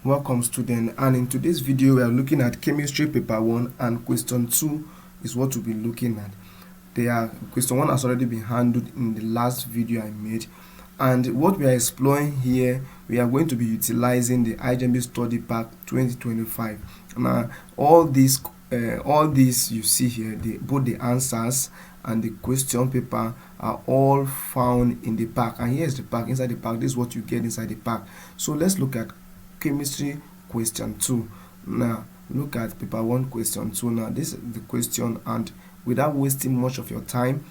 Welcome student, and in today's video we are looking at chemistry paper 1 and question 2 is what we'll be looking at. Question 1 has already been handled in the last video I made, and what we are exploring here, we are going to be utilizing the IJMB study pack 2025. Now all these you see here, both the answers and the question paper are all found in the pack, and here's the pack. Inside the pack, this is what you get inside the pack. So let's look at chemistry question 2. Now look at paper 1 question 2. Now this is the question, and without wasting much of your time,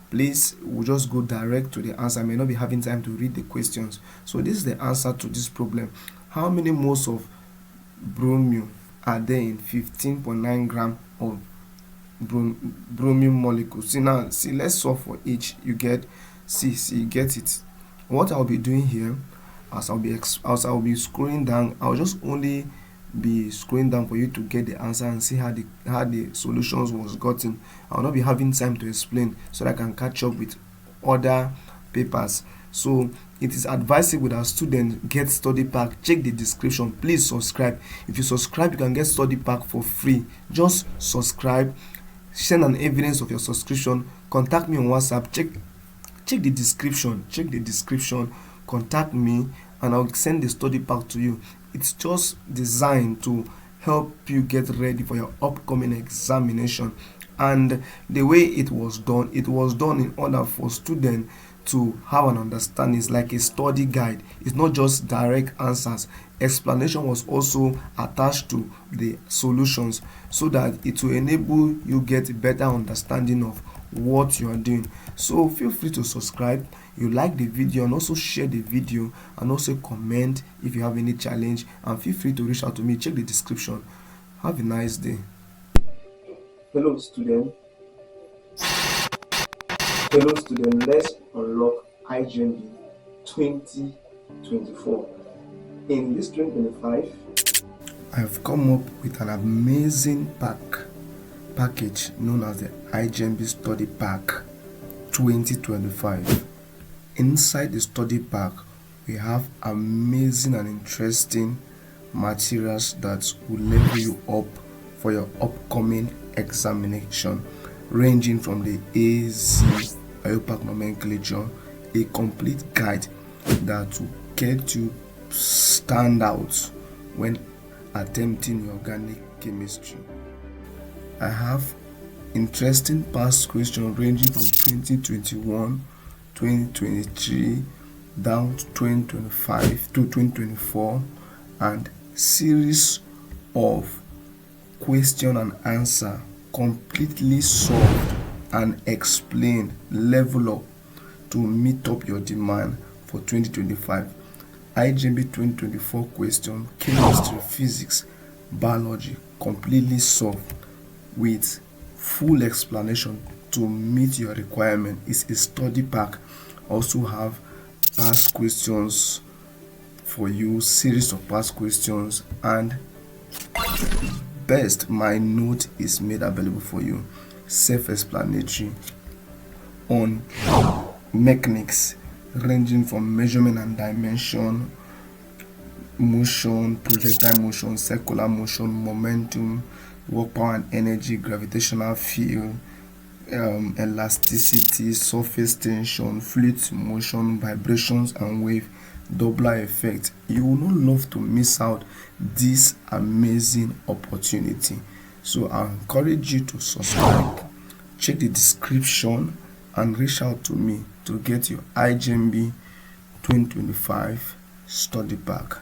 please, we'll just go direct to the answer. I may not be having time to read the questions. So this is the answer to this problem. How many moles of bromine are there in 15.9 gram of bromine molecules? See, let's solve for each. You get you get it. What I'll be doing here, as I'll be scrolling down, I'll just only be scrolling down for you to get the answer and see how the solutions was gotten. I'll not be having time to explain so that I can catch up with other papers. So it is advisable that students get study pack. Check the description. Please subscribe. If you subscribe, you can get study pack for free. Just subscribe, send an evidence of your subscription, contact me on WhatsApp. Check the description, contact me, and I'll send the study pack to you. It's just designed to help you get ready for your upcoming examination. And the way it was done in order for students to have an understanding. It's like a study guide. It's not just direct answers. Explanation was also attached to the solutions so that it will enable you get a better understanding of what you are doing. So feel free to subscribe, you like the video, and also share the video, and also comment if you have any challenge, and feel free to reach out to me. Check the description. Have a nice day. Hello student, let's unlock IJMB 2024. In this 2025, I have come up with an amazing package known as the IJMB Study Pack 2025. Inside the study pack, we have amazing and interesting materials that will level you up for your upcoming examination, ranging from the AZ IUPAC nomenclature, a complete guide that will get you stand out when attempting organic chemistry. I have interesting past questions ranging from 2021, 2023 down to 2025 to 2024, and series of question and answer completely solved and explained, level up to meet up your demand for 2025. IJMB 2024 question, chemistry, physics, biology, completely solved with full explanation to meet your requirement. It's a study pack. Also have past questions for you, series of past questions, and best, my note is made available for you, self-explanatory on mechanics ranging from measurement and dimension, motion, projectile motion, circular motion, momentum, work power and energy, gravitational field, elasticity, surface tension, fluid motion, vibrations and wave, Doppler effect. You will not love to miss out this amazing opportunity. So I encourage you to subscribe, check the description, and reach out to me to get your IJMB 2025 study pack.